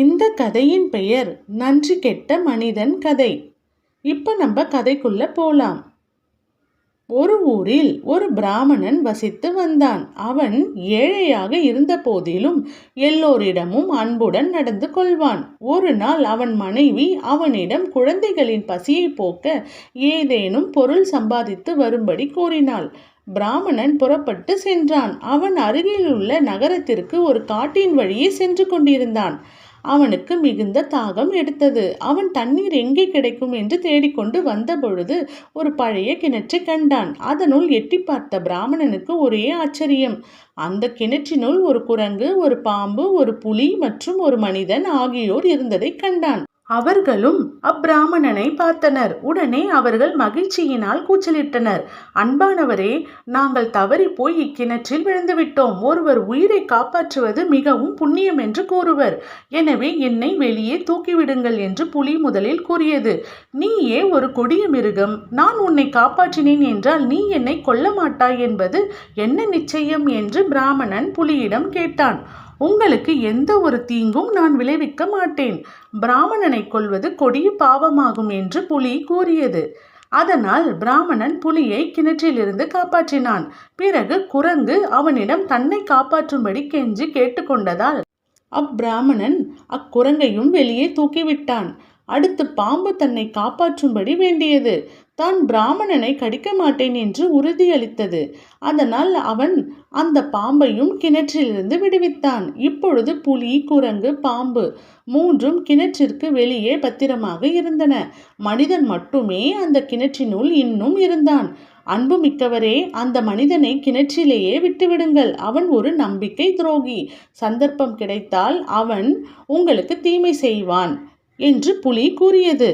இந்த கதையின் பெயர் நன்றி கெட்ட மனிதன் கதை. இப்ப நம்ம கதைக்குள்ள போலாம். ஒரு ஊரில் ஒரு பிராமணன் வசித்து வந்தான். அவன் ஏழையாக இருந்த போதிலும் எல்லோரிடமும் அன்புடன் நடந்து கொள்வான். ஒரு நாள் அவன் மனைவி அவனிடம் குழந்தைகளின் பசியை போக்க ஏதேனும் பொருள் சம்பாதித்து வரும்படி கூறினாள். பிராமணன் புறப்பட்டு சென்றான். அவன் அருகில் உள்ள நகரத்திற்கு ஒரு காட்டின் வழியே சென்று கொண்டிருந்தான். அவனுக்கு மிகுந்த தாகம் எடுத்தது. அவன் தண்ணீர் எங்கே கிடைக்கும் என்று தேடிக்கொண்டு வந்த பொழுது ஒரு பழைய கிணற்றை கண்டான். அதனுள் எட்டி பார்த்த பிராமணனுக்கு ஒரே ஆச்சரியம். அந்த கிணற்றினுள் ஒரு குரங்கு, ஒரு பாம்பு, ஒரு புலி மற்றும் ஒரு மனிதன் ஆகியோர் இருந்ததை கண்டான். அவர்களும் அப்பிராமணனை பார்த்தனர். உடனே அவர்கள் மகிழ்ச்சியினால் கூச்சலிட்டனர். அன்பானவரே, நாங்கள் தவறி போய் இக்கிணற்றில் விழுந்துவிட்டோம். ஒருவர் உயிரை காப்பாற்றுவது மிகவும் புண்ணியம் என்று கூறுவர். எனவே என்னை வெளியே தூக்கிவிடுங்கள் என்று புலி முதலில் கூறியது. நீயே ஒரு கொடிய மிருகம். நான் உன்னை காப்பாற்றினேன் என்றால் நீ என்னை கொல்ல மாட்டாய் என்பது என்ன நிச்சயம் என்று பிராமணன் புலியிடம் கேட்டான். உங்களுக்கு எந்த ஒரு தீங்கும் நான் விளைவிக்க மாட்டேன். பிராமணனை கொல்வது கொடிய பாவமாகும் என்று புலி கூறியது. அதனால் பிராமணன் புலியை கிணற்றிலிருந்து காப்பாற்றினான். பிறகு குரங்கு அவனிடம் தன்னை காப்பாற்றும்படி கெஞ்சி கேட்டுக்கொண்டதால் அப்பிராமணன் அக்குரங்கையும் வெளியே தூக்கிவிட்டான். அடுத்து பாம்பு தன்னை காப்பாற்றும்படி வேண்டியது. தான் பிராமணனை கடிக்க மாட்டேன் என்று உறுதியளித்தது. அதனால் அவன் அந்த பாம்பையும் கிணற்றிலிருந்து விடுவித்தான். இப்பொழுது புலி, குரங்கு, பாம்பு மூன்றும் கிணற்றிற்கு வெளியே பத்திரமாக இருந்தன. மனிதன் மட்டுமே அந்த கிணற்றினுள் இன்னும் இருந்தான். அன்புமிக்கவரே, அந்த மனிதனை கிணற்றிலேயே விட்டுவிடுங்கள். அவன் ஒரு நம்பிக்கை துரோகி. சந்தர்ப்பம் கிடைத்தால் அவன் உங்களுக்கு தீமை செய்வான் என்று புலி கூறியது.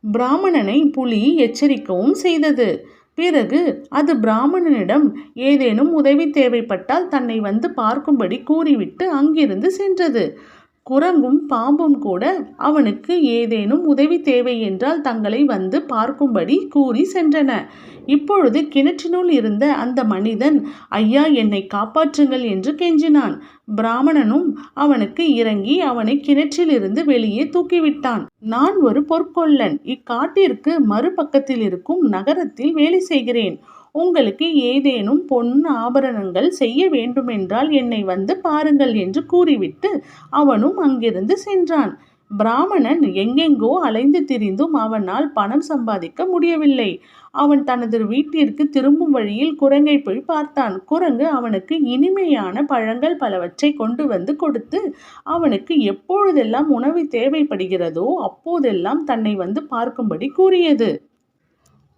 பிராமணனை புலி எச்சரிக்கவும் செய்தது. பிறகு அது பிராமணனிடம் ஏதேனும் உதவி தேவைப்பட்டால் தன்னை வந்து பார்க்கும்படி கூறிவிட்டு அங்கிருந்து சென்றது. குரங்கும் பாம்பும் கூட அவனுக்கு ஏதேனும் உதவி தேவை என்றால் தங்களை வந்து பார்க்கும்படி கூறி சென்றன. இப்பொழுது கிணற்றினுள் இருந்த அந்த மனிதன், ஐயா, என்னை காப்பாற்றுங்கள் என்று கெஞ்சினான். பிராமணனும் அவனுக்கு இறங்கி அவனை கிணற்றிலிருந்து வெளியே தூக்கிவிட்டான். நான் ஒரு பொற்கொல்லன். இக்காட்டிற்கு மறுபக்கத்தில் இருக்கும் நகரத்தில் வேலை செய்கிறேன். உங்களுக்கு ஏதேனும் பொன் ஆபரணங்கள் செய்ய வேண்டுமென்றால் என்னை வந்து பாருங்கள் என்று கூறிவிட்டு அவனும் அங்கிருந்து சென்றான். பிராமணன் எங்கெங்கோ அலைந்து திரிந்தும் அவனால் பணம் சம்பாதிக்க முடியவில்லை. அவன் தனது வீட்டிற்கு திரும்பும் வழியில் குரங்கை போய் பார்த்தான். குரங்கு அவனுக்கு இனிமையான பழங்கள் பலவற்றை கொண்டு வந்து கொடுத்து அவனுக்கு எப்பொழுதெல்லாம் உணவு தேவைப்படுகிறதோ அப்போதெல்லாம் தன்னை வந்து பார்க்கும்படி கூறியது.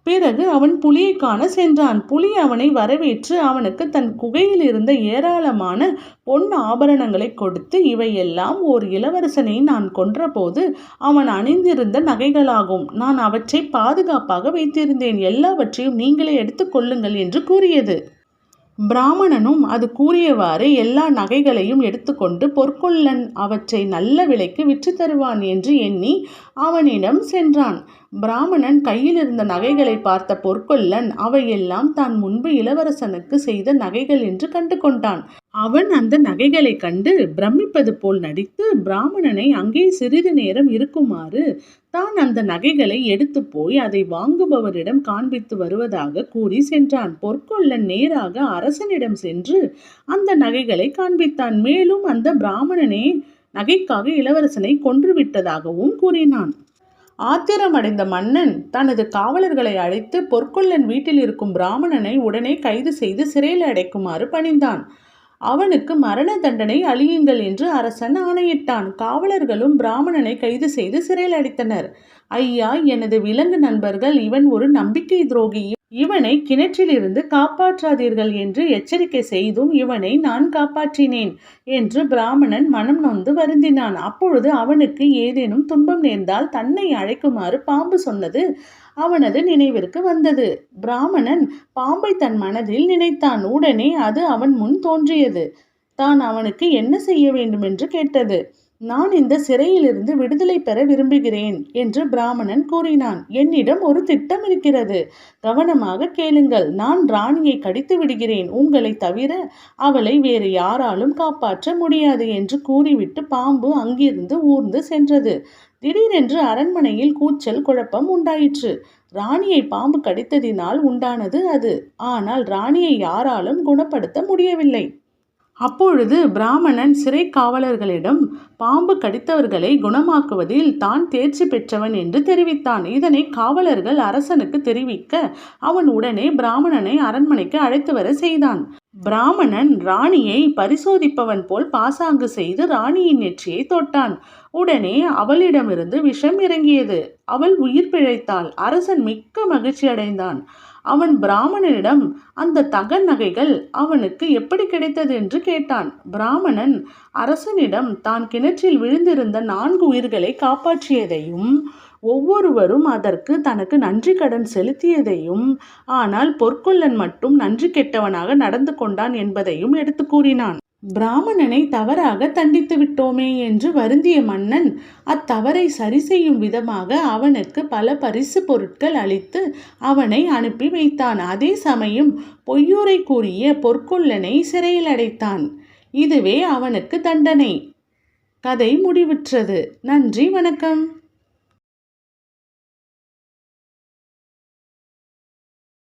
பிறகு அவன் புலியை காண சென்றான். புலி அவனை வரவேற்று அவனுக்கு தன் குகையில் இருந்த ஏராளமான பொன் ஆபரணங்களை கொடுத்து, இவையெல்லாம் ஓர் இளவரசனை நான் கொன்றபோது அவன் அணிந்திருந்த நகைகளாகும். நான் அவற்றை பாதுகாப்பாக வைத்திருந்தேன். எல்லாவற்றையும் நீங்களே எடுத்துக் கொள்ளுங்கள் என்று கூறியது. பிராமணனும் அது கூறியவாறு எல்லா நகைகளையும் எடுத்துக்கொண்டு பொற்கொல்லன் அவற்றை நல்ல விலைக்கு விற்று தருவான் என்று எண்ணி அவனிடம் சென்றான். பிராமணன் கையில் இருந்த நகைகளை பார்த்த பொற்கொல்லன் அவையெல்லாம் தான் முன்பு இளவரசனுக்கு செய்த நகைகள் என்று கண்டு கொண்டான். அவன் அந்த நகைகளை கண்டு பிரமிப்பது போல் நடித்து பிராமணனை அங்கே சிறிது நேரம் இருக்குமாறு தான் அந்த நகைகளை எடுத்து போய் அதை வாங்குபவரிடம் காண்பித்து வருவதாக கூறி சென்றான். பொற்கொல்லன் நேராக அரசனிடம் சென்று அந்த நகைகளை காண்பித்தான். மேலும் அந்த பிராமணனே நகைக்காக இளவரசனை கொன்றுவிட்டதாகவும் கூறினான். ஆத்திரமடைந்த மன்னன் தனது காவலர்களை அழைத்து பொற்கொல்லன் வீட்டில் இருக்கும் பிராமணனை உடனே கைது செய்து சிறையில் அடைக்குமாறு பணிந்தான். அவனுக்கு மரண தண்டனை அளியுங்கள் என்று அரசன் ஆணையிட்டான். காவலர்களும் பிராமணனை கைது செய்து சிறையில் அடைத்தனர். ஐயா, எனது விலங்கு நண்பர்கள், இவன் ஒரு நம்பிக்கை துரோகி. இவனை கிணற்றிலிருந்து காப்பாற்றாதீர்கள் என்று எச்சரிக்கை செய்தும் இவனை நான் காப்பாற்றினேன் என்று பிராமணன் மனம் நொந்து வருந்தினான். அப்பொழுது அவனுக்கு ஏதேனும் துன்பம் நேர்ந்தால் தன்னை அழைக்குமாறு பாம்பு சொன்னது அவனது நினைவிற்கு வந்தது. பிராமணன் பாம்பை தன் மனதில் நினைத்தான். உடனே அது அவன் முன் தோன்றியது. தான் அவனுக்கு என்ன செய்ய வேண்டும் என்று கேட்டது. நான் இந்த சிறையிலிருந்து விடுதலை பெற விரும்புகிறேன் என்று பிராமணன் கூறினான். என்னிடம் ஒரு திட்டம் இருக்கிறது. கவனமாக கேளுங்கள். நான் ராணியை கடித்து விடுகிறேன். உங்களை தவிர அவளை வேறு யாராலும் காப்பாற்ற முடியாது என்று கூறிவிட்டு பாம்பு அங்கிருந்து ஊர்ந்து சென்றது. திடீரென்று அரண்மனையில் கூச்சல் குழப்பம் உண்டாயிற்று. ராணியை பாம்பு கடித்ததினால் உண்டானது அது. ஆனால் ராணியை யாராலும் குணப்படுத்த முடியவில்லை. அப்பொழுது பிராமணன் சிறை காவலர்களிடம் பாம்பு கடித்தவர்களை குணமாக்குவதில் தான் தேர்ச்சி பெற்றவன் என்று தெரிவித்தான். இதனை காவலர்கள் அரசனுக்கு தெரிவிக்க அவன் உடனே பிராமணனை அரண்மனைக்கு அழைத்து வர செய்தான். பிராமணன் ராணியை பரிசோதிப்பவன் போல் பாசாங்கு செய்து ராணியின் நெற்றியை தொட்டான். உடனே அவளிடமிருந்து விஷம் இறங்கியது. அவள் உயிர் பிழைத்தாள். அரசன் மிக்க மகிழ்ச்சி அடைந்தான். அவன் பிராமணனிடம் அந்த தங்க நகைகள் அவனுக்கு எப்படி கிடைத்தது என்று கேட்டான். பிராமணன் அரசனிடம் தான் கிணற்றில் விழுந்திருந்த 4 உயிர்களை காப்பாற்றியதையும் ஒவ்வொருவரும் அதற்கு தனக்கு நன்றி கடன் செலுத்தியதையும், ஆனால் பொற்கொல்லன் மட்டும் நன்றி கெட்டவனாக நடந்து கொண்டான் என்பதையும் எடுத்து கூறினான். பிராமணனை தவறாக தண்டித்து விட்டோமே என்று வருந்திய மன்னன் அத்தவறை சரி செய்யும் விதமாக அவனுக்கு பல பரிசு பொருட்கள் அளித்து அவனை அனுப்பி வைத்தான். அதே சமயம் பொய்யுரை கூறிய பொற்கொல்லனை சிறையில் அடைத்தான். இதுவே அவனுக்கு தண்டனை. கதை முடிவுற்றது. நன்றி, வணக்கம்.